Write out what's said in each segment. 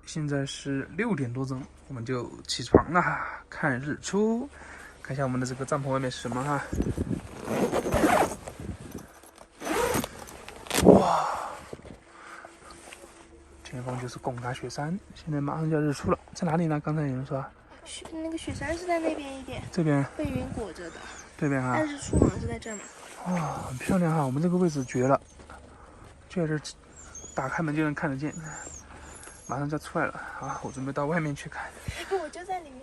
现在是6点多钟，我们就起床了，看日出。看一下我们的这个帐篷外面是什么哈？哇！前方就是贡嘎雪山，现在马上就要日出了。在哪里呢？刚才有人说那个雪山是在那边一点，这边被云裹着的。这边哈。但是出好像是在这儿嘛。哇，很漂亮哈！我们这个位置绝了，就在这，打开门就能看得见。马上就要出来了啊！我准备到外面去看。我就在里面。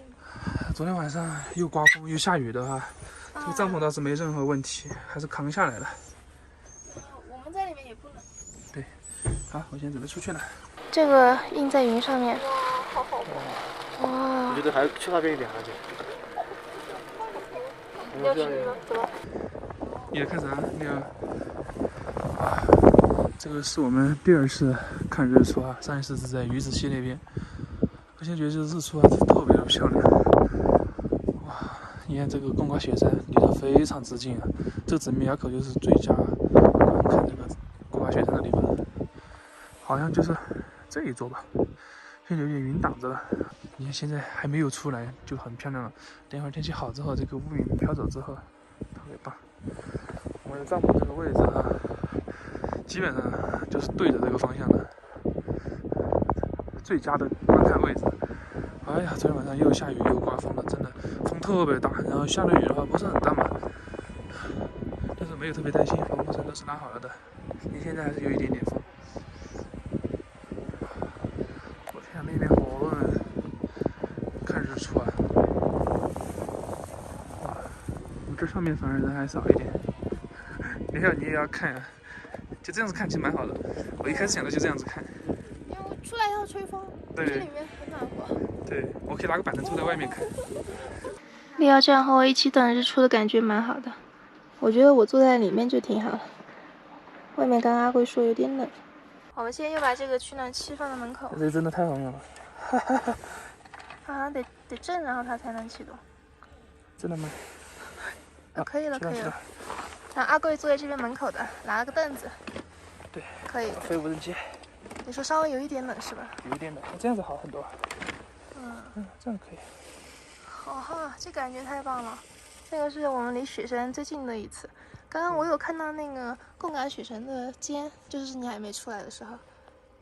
昨天晚上又刮风又下雨的哈，这个帐篷倒是没任何问题，还是扛下来了。我们在里面也不冷。对，好，我现在准备出去了。这个印在云上面。哇，好好。哇。我觉得还去那边一点还是。你要去吗？走。你在看啥？那个啊，这个是我们第2次看日出啊，上一次是在鱼子溪那边。我现在觉得这个日出啊特别的漂亮。哇，你看这个贡嘎雪山离得非常之近啊，这个紫米垭口就是最佳观看这个贡嘎雪山的地方，好像就是这一座吧。现在有点云挡着了，你看现在还没有出来就很漂亮了。等一会儿天气好之后，这个乌云飘走之后，特别棒。我们的帐篷这个位置啊，基本上就是对着这个方向的，最佳的观看位置。哎呀，昨天晚上又下雨又刮风了，真的风特别大，然后下的雨的话不是很大嘛，但是没有特别担心，防风绳都是拉好了的。你现在还是有一点点风。我天，那边好多人看日出啊！哇，我们这上面反而人还少一点。你也要看啊，就这样子看其实蛮好的。我一开始想的就这样子看，因为出来要吹风，对，这里面很暖和。对，我可以拿个板凳坐在外面看。利奥这样和我一起等日出的感觉蛮好的，我觉得我坐在里面就挺好了。外面刚刚阿贵说有点冷。我们现在又把这个取暖器放在门口。这个真的太好用了，好像得震，然后它才能启动。真的吗？可以了，可以了。了。然后阿贵坐在这边门口的，拿了个凳子。对，可以。飞无人机。你说稍微有一点冷是吧？有一点冷，这样子好很多。这样可以。好哈，这感觉太棒了。这个是我们离雪山最近的一次。刚刚我有看到那个贡嘎雪山的尖，就是你还没出来的时候，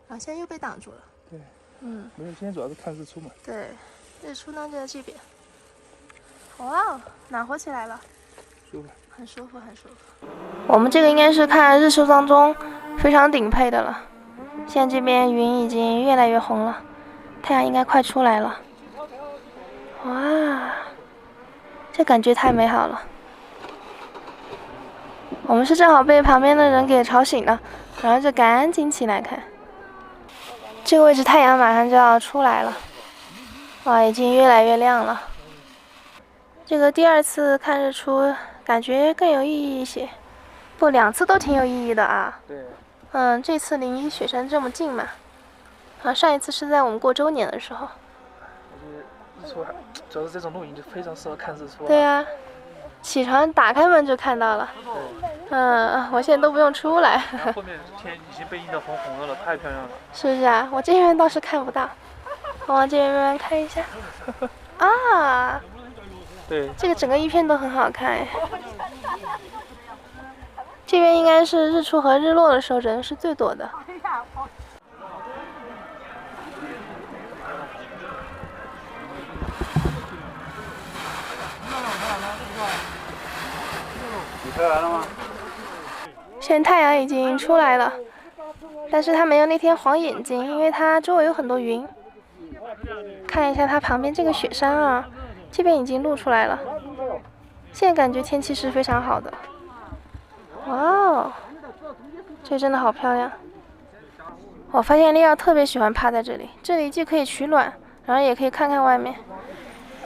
然后现在又被挡住了。对。没有，今天主要是看日出嘛。对，日出呢就在这边。哇，暖和起来了。舒服。很舒服，很舒服。我们这个应该是看日出当中非常顶配的了。现在这边云已经越来越红了，太阳应该快出来了。哇，这感觉太美好了。我们是正好被旁边的人给吵醒了，然后就赶紧起来看。这个位置太阳马上就要出来了，哇，已经越来越亮了。这个第2次看日出感觉更有意义一些，不，2次都挺有意义的啊。对。这次离雪山这么近嘛，上一次是在我们过周年的时候。我觉得日出主要是这种露营就非常适合看日出。对呀，起床打开门就看到了。我现在都不用出来。后面天已经被映得红红的了，太漂亮了。是不是啊？我这边倒是看不到，我往这边慢慢看一下。啊，对，这个整个一片都很好看哎。这边应该是日出和日落的时候人是最多的。你出来了吗？现在太阳已经出来了，但是它没有那天晃眼睛，因为它周围有很多云。看一下它旁边这个雪山啊，这边已经露出来了。现在感觉天气是非常好的。哇哦，这真的好漂亮！我发现利奥特别喜欢趴在这里，这里既可以取暖，然后也可以看看外面。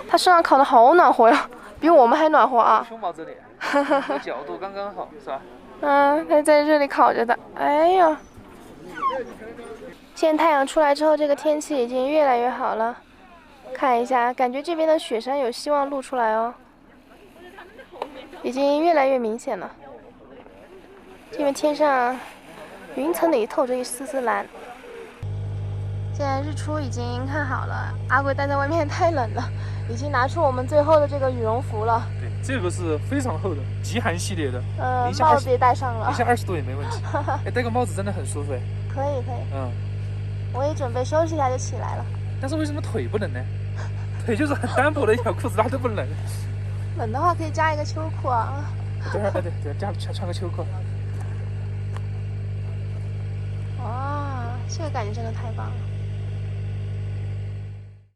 它身上烤的好暖和呀，比我们还暖和啊！胸毛这里，角度刚刚好，是吧？它在这里烤着的。哎呀，现在太阳出来之后，这个天气已经越来越好了。看一下，感觉这边的雪山有希望露出来哦，已经越来越明显了。这边天上云层里透着一丝丝蓝。现在日出已经看好了，阿贵待在外面太冷了，已经拿出我们最后的这个羽绒服了。对，这个是非常厚的极寒系列的。帽子也戴上了。零下20度也没问题。哎，戴个帽子真的很舒服哎。可以。我也准备休息一下就起来了。但是为什么腿不冷呢？腿就是很单薄的一条裤子，它都不冷。冷的话可以加一个秋裤啊。对，穿个秋裤。哇，这个感觉真的太棒了。